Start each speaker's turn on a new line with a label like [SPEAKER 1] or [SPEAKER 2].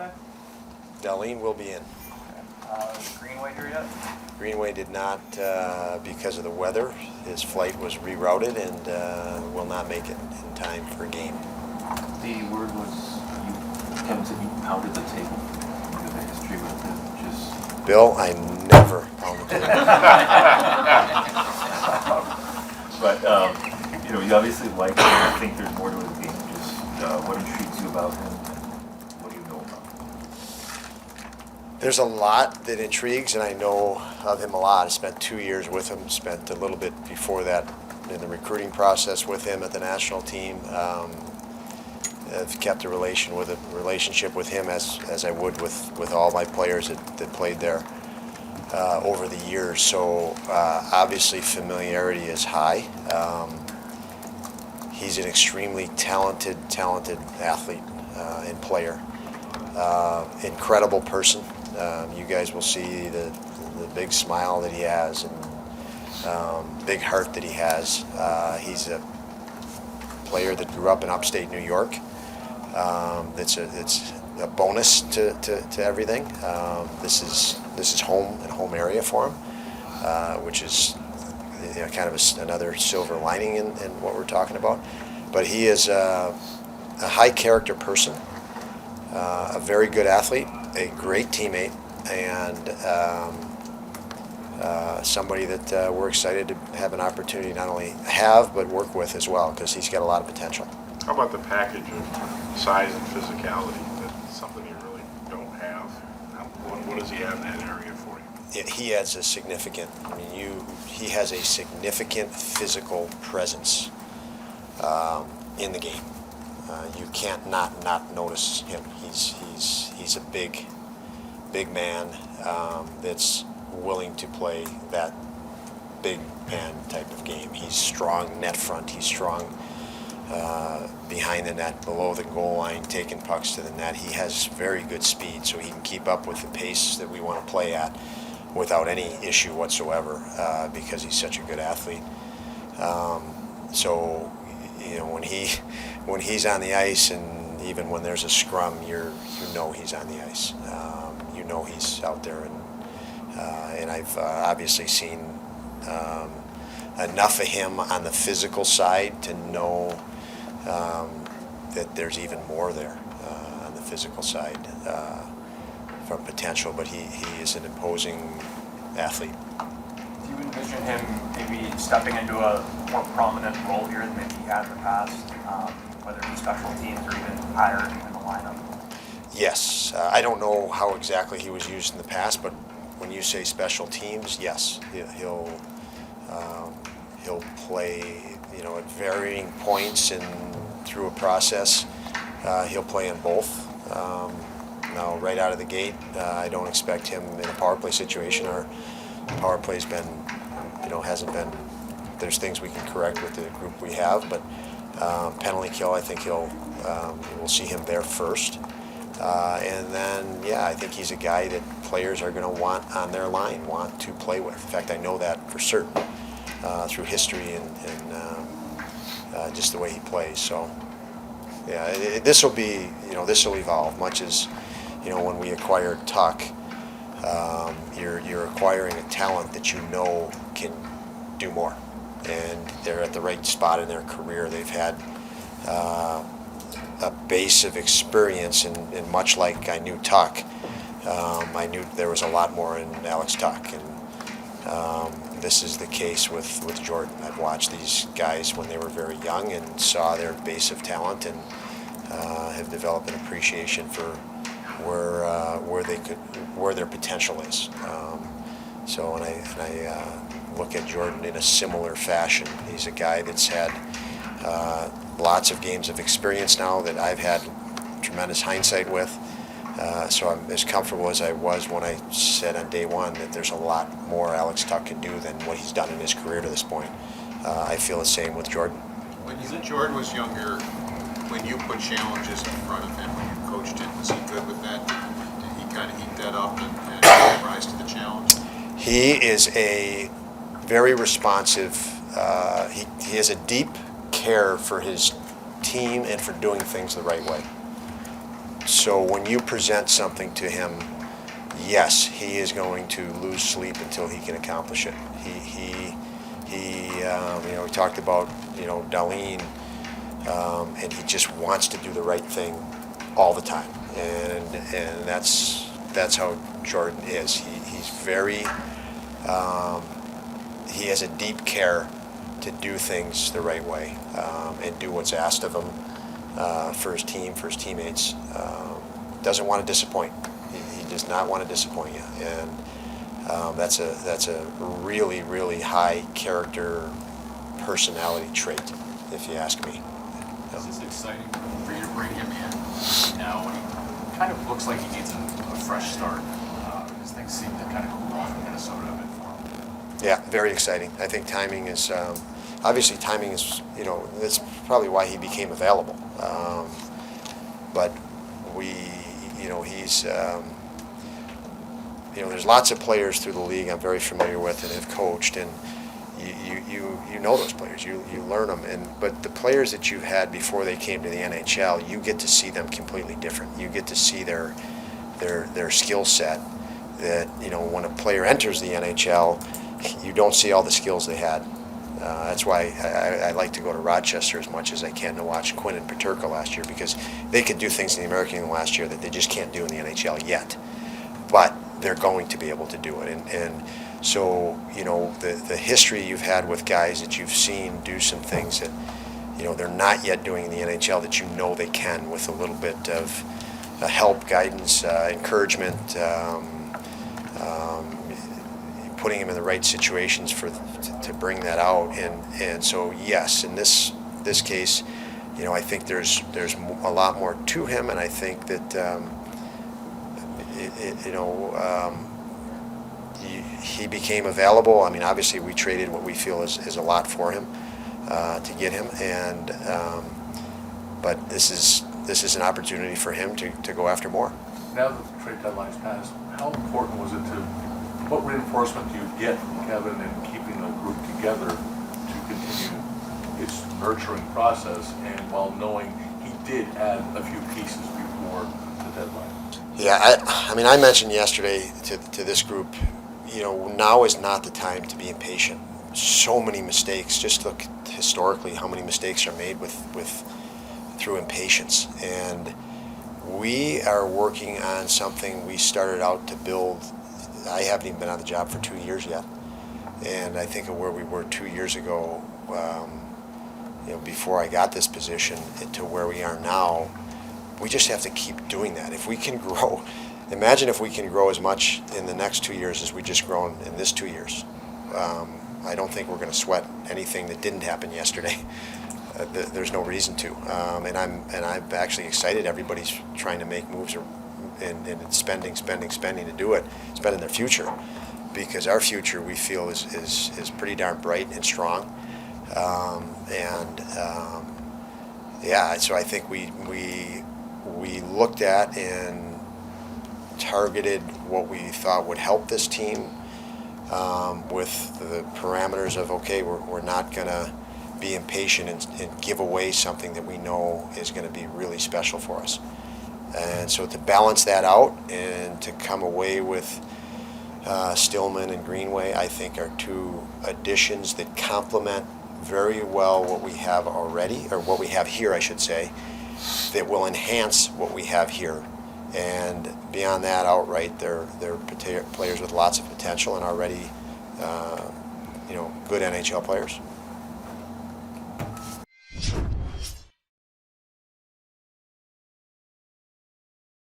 [SPEAKER 1] today?
[SPEAKER 2] Dahlin will be in.
[SPEAKER 1] Is Greenway here yet?
[SPEAKER 2] Greenway did not because of the weather. His flight was rerouted and will not make it in time for a game.
[SPEAKER 3] The word was, Kevin said you pounded the table. You have a history with him. Just
[SPEAKER 2] Bill, I never pound the table.
[SPEAKER 3] But you obviously like him. I think there's more to his game. Just what intrigues you about him? What do you know about him?
[SPEAKER 2] There's a lot that intrigues, and I know of him a lot. I spent 2 years with him, spent a little bit before that in the recruiting process with him at the national team. I've kept a relationship with him as I would with all my players that played there over the years. So obviously familiarity is high. He's an extremely talented athlete and player. Incredible person. You guys will see the big smile that he has and big heart that he has. He's a player that grew up in upstate New York. It's a bonus to everything. This is home and home area for him, which is kind of another silver lining in what we're talking about. But he is a high character person, a very good athlete, a great teammate, and somebody that we're excited to have an opportunity not only have but work with as well, because he's got a lot of potential.
[SPEAKER 4] How about the package of size and physicality? That's something you really don't have. What does he have in that area for you?
[SPEAKER 2] He adds a significant. He has a significant physical presence in the game. You can't not notice him. He's a big man that's willing to play that big man type of game. He's strong net front. He's strong behind the net, below the goal line, taking pucks to the net. He has very good speed, so he can keep up with the pace that we want to play at without any issue whatsoever because he's such a good athlete. So when he's on the ice, and even when there's a scrum, you know he's on the ice. You know he's out there, and I've obviously seen enough of him on the physical side to know that there's even more there on the physical side from potential, but he is an imposing athlete.
[SPEAKER 1] Do you envision him maybe stepping into a more prominent role here than maybe he had in the past, whether it be special teams or even higher in the lineup?
[SPEAKER 2] Yes. I don't know how exactly he was used in the past, but when you say special teams, yes, he'll play at varying points and through a process. He'll play in both. Now, right out of the gate, I don't expect him in a power play situation. Our power play's been, hasn't been. There's things we can correct with the group we have, but penalty kill, I think we'll see him there first. And then, I think he's a guy that players are going to want on their line, want to play with. In fact, I know that for certain through history and just the way he plays. So, this will evolve much as, when we acquired Tuck, you're acquiring a talent that can do more. And they're at the right spot in their career. They've had a base of experience, and much like I knew Tuck, I knew there was a lot more in Alex Tuck, and this is the case with Jordan. I've watched these guys when they were very young and saw their base of talent, and have developed an appreciation for where their potential is. So when I look at Jordan in a similar fashion, he's a guy that's had lots of games of experience now that I've had tremendous hindsight with. So I'm as comfortable as I was when I said on day one that there's a lot more Alex Tuck can do than what he's done in his career to this point. I feel the same with Jordan.
[SPEAKER 5] When Jordan was younger, when you put challenges in front of him, when you coached him, was he good with that? Did he kind of eat that up and rise to the challenge?
[SPEAKER 2] He is a very responsive, he has a deep care for his team and for doing things the right way. so when you present something to him, yes, he is going to lose sleep until he can accomplish it. We talked about, Dahlin, and he just wants to do the right thing all the time, and that's how Jordan is. He's very, he has a deep care to do things the right way, and do what's asked of him for his team, for his teammates. Doesn't want to disappoint. He does not want to disappoint you, and that's a really, really high character personality trait, if you ask me.
[SPEAKER 6] This is exciting for you to bring him in now when he kind of looks like he needs a fresh start, because things seem to kind of cool off in Minnesota a bit for him.
[SPEAKER 2] Yeah, very exciting. I think timing is, obviously timing is, that's probably why he became available. But he's, there's lots of players through the league I'm very familiar with and have coached, and you know those players, you learn them, but the players that you've had before they came to the NHL, you get to see them completely different. You get to see their skill set. That when a player enters the NHL, you don't see all the skills they had. That's why I like to go to Rochester as much as I can to watch Quinn and Peterka last year, because they could do things in the American League last year that they just can't do in the NHL yet. But they're going to be able to do it. And so, the history you've had with guys that you've seen do some things that, they're not yet doing in the NHL that they can, with a little bit of help, guidance, encouragement, putting him in the right situations to bring that out. And so, yes, in this case, I think there's a lot more to him, and I think that he became available. I mean, obviously we traded what we feel is a lot for him to get him, and but this is an opportunity for him to go after more.
[SPEAKER 7] Now that the trade deadline's passed, how important was it what reinforcement do you get from Kevin in keeping the group together to continue its nurturing process, and while knowing he did add a few pieces before the deadline?
[SPEAKER 2] Yeah, I mentioned yesterday to this group, now is not the time to be impatient. So many mistakes. Just look historically how many mistakes are made through impatience. And we are working on something we started out to build. I haven't even been on the job for 2 years yet. And I think of where we were 2 years ago, before I got this position, to where we are now. We just have to keep doing that. If we can grow, imagine if we can grow as much in the next 2 years as we just grown in this 2 years. I don't think we're going to sweat anything that didn't happen yesterday. There's no reason to. And I'm actually excited. Everybody's trying to make moves and spending to do it, spending their future, because our future we feel is pretty darn bright and strong. So I think we looked at and targeted what we thought would help this team, with the parameters of, okay, we're not going to be impatient and give away something that we know is going to be really special for us. And so to balance that out and to come away with Stillman and Greenway, I think are two additions that complement very well what we have already, or what we have here, I should say, that will enhance what we have here. And beyond that, outright, they're players with lots of potential and already, good NHL players.